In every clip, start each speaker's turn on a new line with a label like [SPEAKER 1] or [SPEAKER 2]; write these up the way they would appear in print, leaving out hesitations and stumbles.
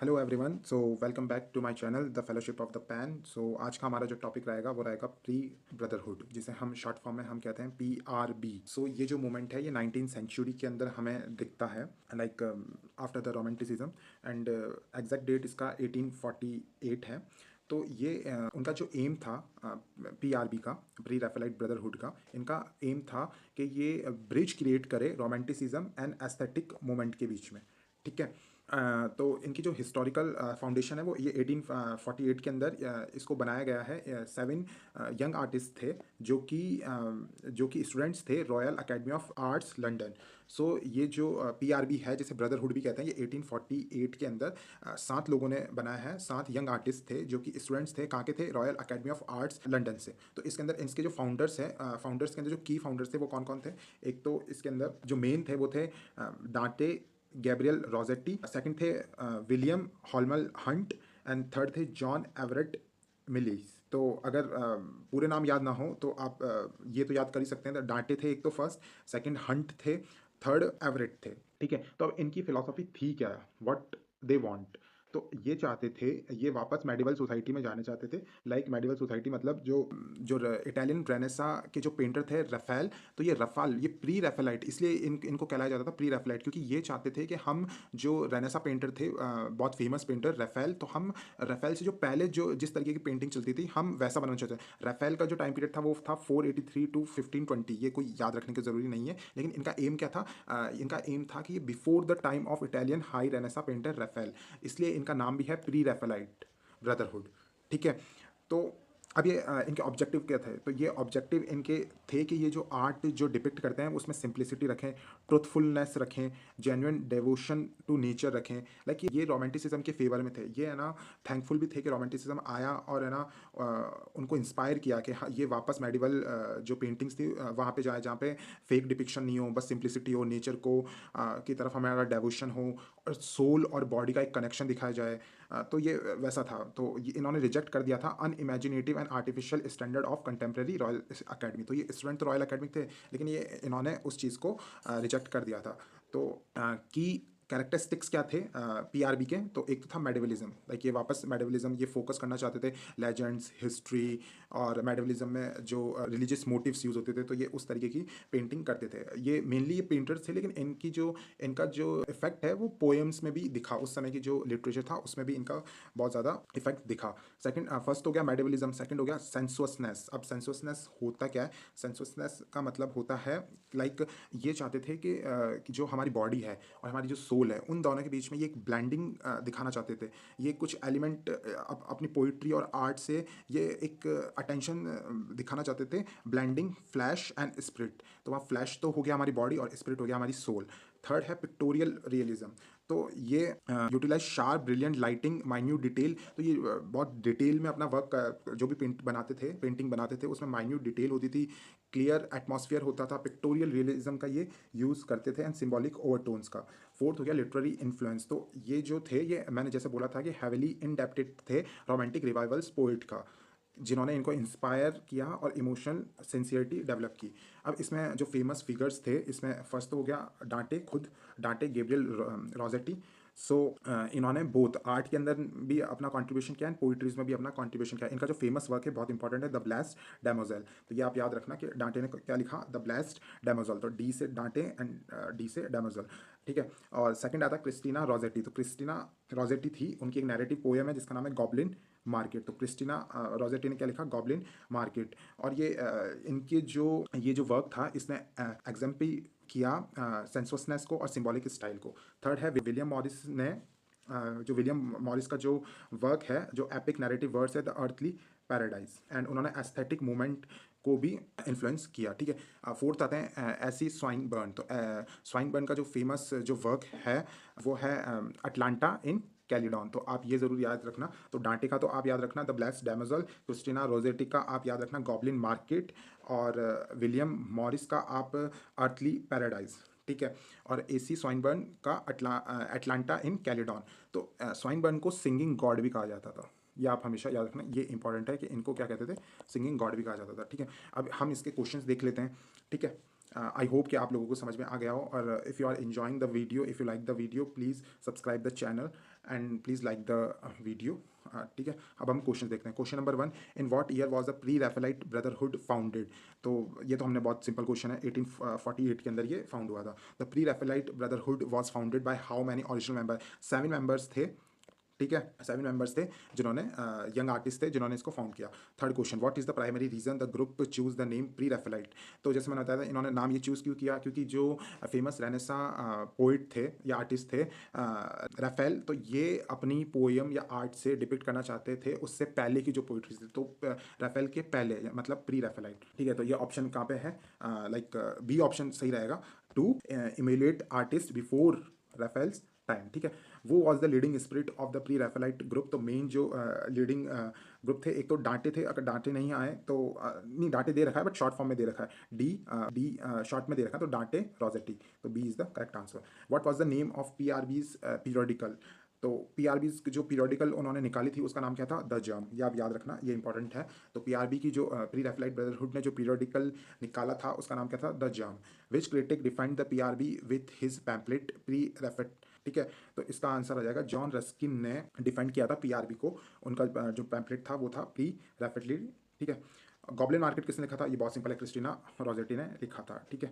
[SPEAKER 1] Hello everyone, so welcome back to my channel the fellowship of the pen. So आज का हमारा जो topic रहेगा वो रहेगा प्री ब्रदरहुड, जिसे हम शॉर्ट फॉर्म में हम कहते हैं PRB। सो ये जो मूवमेंट है ये 19th सेंचुरी के अंदर हमें दिखता है, like after the romanticism. And exact date इसका 1848 है। तो ये उनका जो एम था PRB का, प्री रैफेलाइट ब्रदरहुड का, इनका एम था कि ये ब्रिज क्रिएट करे रोमांटिसिज्म एंड एस्थेटिक मूवमेंट के बीच में। ठीक है। तो इनकी जो हिस्टोरिकल फाउंडेशन है वो ये 1848 के अंदर इसको बनाया गया है। 7 यंग आर्टिस्ट थे जो कि स्टूडेंट्स थे royal academy of arts London. So ये जो PRB है, जिसे ब्रदरहुड भी कहते हैं, ये 1848 के अंदर 7 लोगों ने बनाया है। 7 यंग आर्टिस्ट थे जो कि स्टूडेंट्स थे, कहाँ के थे? Royal academy of arts London से। तो इसके अंदर इसके जो फाउंडर्स हैं, फाउंडर्स के अंदर जो की फाउंडर्स थे वो कौन कौन थे? एक तो इसके अंदर जो मेन थे वो थे डांटे गैब्रियल रोजेटी, सेकंड थे विलियम हॉलमल हंट, एंड थर्ड थे जॉन एवरेट मिलीस। तो अगर पूरे नाम याद ना हो तो आप ये तो याद कर ही सकते हैं। तो डांटे थे एक तो फर्स्ट, सेकंड हंट थे, थर्ड एवरेट थे। ठीक है। तो अब इनकी फिलॉसफी थी क्या? What they want? तो ये चाहते थे, ये वापस मेडिवल सोसाइटी में जाने चाहते थे। लाइक मेडिवल सोसाइटी मतलब जो जो इटालियन रेनेसा के जो पेंटर थे रफेल। तो ये रफाल, ये प्री रैफेलाइट, इसलिए इनको कहलाया जाता था प्री रैफेलाइट, क्योंकि ये चाहते थे कि हम जो रेनेसा पेंटर थे, बहुत फेमस पेंटर रफेल, तो हम रफेल से जो पहले जो जिस तरीके की पेंटिंग चलती थी हम वैसा बनाना चाहते हैं। रफेल का जो टाइम पीरियड था वो था 483 टू 1520। ये कोई याद रखने की ज़रूरी नहीं है, लेकिन इनका एम क्या था? इनका एम था कि ये before the time of Italian high Renaissance painter Raphael, इसलिए इनका नाम भी है प्री रैफेलाइट ब्रदरहुड। ठीक है। तो अब ये इनके ऑब्जेक्टिव क्या थे? तो ये ऑब्जेक्टिव इनके थे कि ये जो आर्ट जो डिपिक्ट करते हैं उसमें सिंप्लिसिटी रखें, ट्रुथफुलनेस रखें, जेन्युइन डेवोशन टू नेचर रखें। लाइक ये रोमांटिसिज्म के फेवर में थे। ये है ना, थैंकफुल भी थे कि रोमांटिसिज्म आया और है ना उनको इंस्पायर किया कि हाँ, ये वापस मेडिवल जो पेंटिंग्स थी वहाँ पे जाए जहाँ पे फेक डिपिक्शन नहीं हो, बस सिंप्लिसिटी हो, नेचर को की तरफ हमारा डेवोशन हो, और सोल और बॉडी का एक कनेक्शन दिखाया जाए। तो ये वैसा था। तो ये इन्होंने रिजेक्ट कर दिया था unimaginative and artificial standard of contemporary royal academy. तो ये स्टूडेंट तो रॉयल अकेडमी थे, लेकिन ये इन्होंने उस चीज़ को रिजेक्ट कर दिया था। तो की कैरेक्टरिस्टिक्स क्या थे PRB के? तो एक तो था मेडिवलिज्म। लाइक ये वापस मेडिवलिज्म ये फोकस करना चाहते थे, लेजेंड्स, हिस्ट्री, और मेडिवलिज्म में जो रिलीजियस मोटिव्स यूज होते थे, तो ये उस तरीके की पेंटिंग करते थे। ये मेनली ये पेंटर्स थे, लेकिन इनका जो इफेक्ट है वो पोएम्स में भी दिखा। उस समय की जो लिटरेचर था उसमें भी इनका बहुत ज़्यादा इफेक्ट दिखा। सेकंड, फर्स्ट हो गया मेडिवलिज्म, सेकंड हो गया सेंसुअसनेस। अब सेंसुअसनेस होता क्या है? सेंसुअसनेस का मतलब होता है, लाइक ये चाहते थे कि जो हमारी बॉडी है और हमारी जो सोल है, उन दोनों के बीच में ये एक ब्लेंडिंग दिखाना चाहते थे। ये कुछ एलिमेंट अपनी पोइट्री और आर्ट से ये एक अटेंशन दिखाना चाहते थे, ब्लेंडिंग फ्लैश एंड स्पिरिट। तो वहाँ फ्लैश तो हो गया हमारी बॉडी और स्पिरिट हो गया हमारी सोल। थर्ड है पिक्टोरियल रियलिज्म। तो ये utilise sharp brilliant lighting minute detail. तो ये बहुत डिटेल में अपना वर्क, जो भी पेंटिंग बनाते थे उसमें माइन्यूट डिटेल होती थी, क्लियर एटमॉस्फेयर होता था। पिक्टोरियल रियलिज्म का ये यूज़ करते थे, एंड सिंबॉलिक ओवरटोन्स का। फोर्थ हो गया लिटरेरी इन्फ्लुएंस। तो ये जो थे, ये मैंने जैसे बोला था कि हैविली इंडेप्टेड थे रोमांटिक रिवाइवल्स पोइट का, जिन्होंने इनको इंस्पायर किया और इमोशनल सिंसियरिटी डेवलप की। अब इसमें जो फेमस फिगर्स थे, इसमें फर्स्ट तो हो गया डांटे खुद, डांटे गैब्रियल रोजेटी। सो इन्होंने बोथ आर्ट के अंदर भी अपना कंट्रीब्यूशन किया एंड पोइट्रीज में भी अपना कंट्रीब्यूशन किया। इनका जो फेमस वर्क है बहुत इंपॉर्टेंट है, द ब्लेस्ड डेमोजेल। तो ये आप याद रखना कि डांटे ने क्या लिखा, द ब्लेस्ड डेमोजेल। तो डी से डांटे एंड डी से डेमोजेल। ठीक है। और सेकंड आता क्रिस्टीना रोजेटी। तो क्रिस्टीना रोजेटी थी, उनकी एक नैरेटिव पोएम है जिसका नाम है गॉबलिन मार्केट। तो क्रिस्टीना रोजेटी ने क्या लिखा? Goblin market. और इनके जो ये जो वर्क था, इसने एग्जाम्पल किया सेंसुअसनेस को और सिंबॉलिक स्टाइल को। थर्ड है विलियम मॉरिस ने, जो विलियम मॉरिस का जो वर्क है, जो एपिक नैरेटिव वर्ड्स है, द अर्थली पैराडाइज, एंड उन्होंने एस्थेटिक मूवमेंट को भी इन्फ्लुएंस किया। ठीक है। फोर्थ आते हैं एसी स्वाइनबर्न। तो स्वाइनबर्न का जो फेमस जो वर्क है वो है अटलांटा इन कैलिडॉन। तो आप ये जरूर याद रखना। तो डांटे का तो आप याद रखना द ब्लेस्ड डेमोजल, क्रिस्टीना रोजेटी का आप याद रखना गॉबलिन मार्केट, और विलियम मॉरिस का आप अर्थली पैराडाइज। ठीक है। और एसी स्वाइनबर्न का अटलांटा इन कैलिडॉन। तो स्वाइनबर्न को सिंगिंग गॉड भी कहा जाता था। ये आप हमेशा याद रखना, ये इंपॉर्टेंट है कि इनको क्या कहते थे? सिंगिंग गॉड भी कहा जाता था। ठीक है। अब हम इसके क्वेश्चंस देख लेते हैं। ठीक है। आई होप कि आप लोगों को समझ में आ गया हो, और if you are enjoying the video, if you like the video, please subscribe the channel and please like the video. ठीक है, अब हम क्वेश्चन देखते हैं। Question number 1, in what year was the pre Raphaelite brotherhood founded? तो ये तो हमने बहुत सिंपल क्वेश्चन है, 1848 के अंदर ये फाउंड हुआ था। The pre Raphaelite brotherhood was founded by how many original member? 7 members थे। ठीक है, 7 मेंबर्स थे जिन्होंने यंग आर्टिस्ट थे जिन्होंने इसको फाउंड किया। Third question, what is the primary reason the group choose the name pre Raphaelite? तो जैसे मैंने बताया था, इन्होंने नाम ये चूज़ क्यों किया, क्योंकि जो फेमस रेनेसा पोइट थे या आर्टिस्ट थे राफेल, तो ये अपनी पोएम या आर्ट से डिपिक्ट करना चाहते थे उससे पहले की जो पोइट्री थी, तो राफेल के पहले, मतलब प्री रैफेलाइट। ठीक है, तो ये ऑप्शन कहाँ पे है? लाइक बी ऑप्शन सही रहेगा, to emulate artist before Raphael's time. ठीक है, वो was the leading spirit of the pre Raphaelite group. तो मेन जो लीडिंग ग्रुप थे, एक तो डांटे थे, अगर डांटे नहीं आए तो नहीं, डांटे दे रखा है बट शॉर्ट फॉर्म में दे रखा है, डी शॉर्ट में दे रखा है, तो डांटे रोजेटी, तो B is the correct answer. What was the name of PRB's periodical? तो पीआरबीज जो पीरियोडिकल उन्होंने निकाली थी उसका नाम क्या था? The germ. ये आप याद रखना, ये इंपॉर्टेंट है। तो पीआरबी की जो प्री रैफेलाइट ब्रदरहुड ने जो पीरियोडिकल निकाला था उसका नाम क्या था? The Germ. Which critic defined the PRB with his pamphlet pre Raphaelite? ठीक है, तो इसका आंसर आ जाएगा, जॉन रस्किन ने डिफेंड किया था पीआरबी को। उनका जो पैम्पलेट था वो था प्री रैफेटली। ठीक है, गॉबलिन मार्केट किसने लिखा था? ये बहुत सिंपल है, क्रिस्टीना रोजेटी ने लिखा था। ठीक है,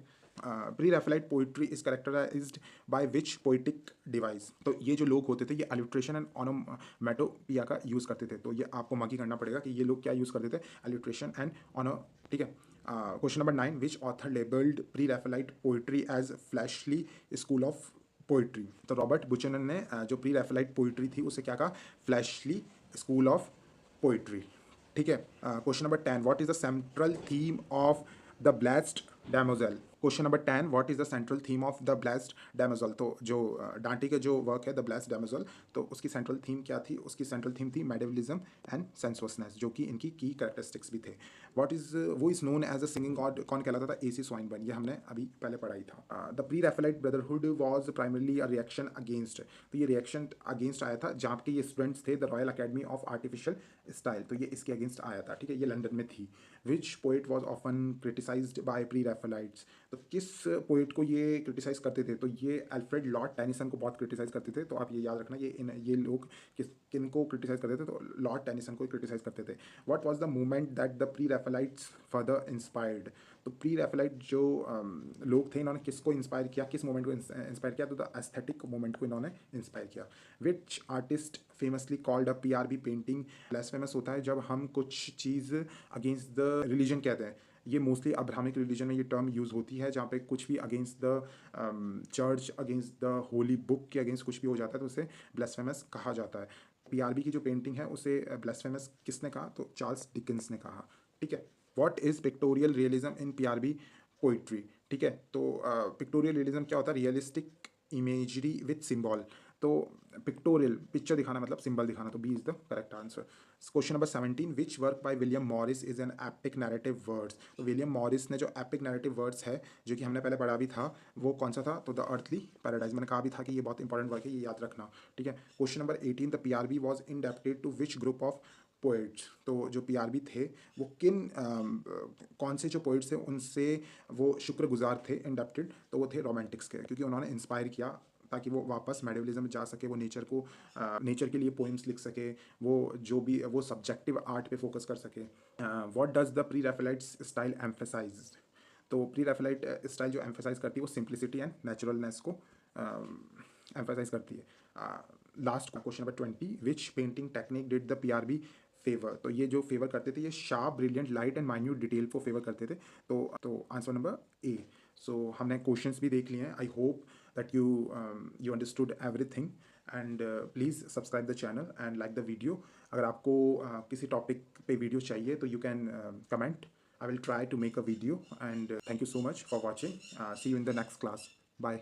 [SPEAKER 1] pre Raphaelite poetry is characterized by which poetic device? तो ये जो लोग होते थे ये अलिट्रेशन एंड ऑनोमैटोपिया का यूज़ करते थे। तो ये आपको मार्की करना पड़ेगा कि ये लोग क्या यूज़ करते थे, अलिट्रेशन एंड ऑनो। ठीक है, question number 9, which author labelled pre Raphaelite poetry as fleshly school of poetry? तो रॉबर्ट बुचनन ने जो प्री रैफेलाइट पोइट्री थी उसे क्या कहा? Fleshly school of poetry. ठीक है, question number 10, what is the central theme of the blessed damozel? Question number 10, what is the central theme of the blessed damozel? तो जो डांटी का जो वर्क है द ब्लेस्ड डैमोजेल, तो उसकी सेंट्रल थीम क्या थी? उसकी सेंट्रल थीम थी मेडिवलिज्म एंड सेंसुअसनेस, जो कि इनकी की कैरेक्टरिस्टिक्स भी थे। What is who is known as a singing god? कौन कहलाता था? AC Swinburne. ये हमने अभी पहले पढ़ाई था। The pre Raphaelite brotherhood was primarily a reaction against? तो ये रिएक्शन अगेंस्ट आया था जहाँ के ये स्टूडेंट्स थे the royal academy of artificial style, तो ये इसके अगेंस्ट आया था। ठीक है, ये लंदन में थी। Which poet was often criticized by pre Raphaelites? तो किस पोइट को ये क्रिटिसाइज करते थे? तो ये अल्फ्रेड लॉर्ड टेनिसन को बहुत क्रिटिसाइज करते थे। तो आप ये याद रखना, ये लोग किन को क्रिटिसाइज करते थे? तो लॉर्ड टेनिसन को क्रिटिसाइज करते थे। What was the movement that the pre Raphaelites further inspired? तो प्री रैफेलाइट जो लोग थे, इन्होंने किसको इंस्पायर किया, किस मूवमेंट को इंस्पायर किया? तो द एस्थेटिक मूवमेंट को इन्होंने इंस्पायर किया। Which artist famously called a PRB painting blasphemous? होता है जब हम कुछ चीज़ अगेंस्ट द रिलीजन कहते हैं। ये मोस्टली अब्राहमिक रिलीजन में ये टर्म यूज़ होती है, जहाँ पे कुछ भी against the church, against the Holi book के अगेंस्ट कुछ भी हो जाता है तो उसे ब्लास्फेमस कहा जाता है। पीआरबी की जो पेंटिंग है उसे ब्लास्फेमस किसने कहा? तो चार्ल्स डिकिंस ने कहा। ठीक है, what is pictorial realism in PRB poetry? ठीक है, तो पिक्टोरियल रियलिज्म क्या होता है? Realistic imagery with symbol. तो पिक्टोरियल पिक्चर दिखाना मतलब सिंबल दिखाना, तो B is the correct answer. Question number 17, which work by William Morris is an epic narrative words? तो विलियम मॉरिस ने जो एपिक नैरेटिव वर्ड्स है, जो कि हमने पहले पढ़ा भी था, वो कौन सा था? तो द अर्थली पैराडाइज। मैंने कहा भी था कि ये बहुत इंपॉर्टेंट वर्क है, ये याद रखना। ठीक है, question number 18, the PRB was indebted to which group of poets? तो जो पीआरबी थे वो कौन से जो पोइट्स थे उनसे वो शुक्रगुजार थे, इंडेप्टेड? तो वो थे रोमांटिक्स के, क्योंकि उन्होंने इंस्पायर किया ताकि वो वापस मेडिवलिज्म में जा सके, वो नेचर को नेचर के लिए पोइम्स लिख सके, वो जो भी वो सब्जेक्टिव आर्ट पे फोकस कर सके। What does the pre Raphaelites style emphasize? तो प्री रैफेलाइट स्टाइल जो एम्फेसाइज करती है वो सिंप्लिसिटी एंड नेचुरलनेस को एम्फेसाइज करती है। Last question number 20, which painting technique did the PRB favour? तो ये जो फेवर करते थे, ये sharp, brilliant, light and minute detail को फेवर करते थे। तो आंसर नंबर ए। सो हमने क्वेश्चंस भी देख लिए हैं। I hope that you understood everything, and please subscribe the channel and like the video. अगर आपको किसी टॉपिक पे वीडियो चाहिए तो you can comment. I will try to make a video, and thank you so much for watching. See you in the next class. Bye.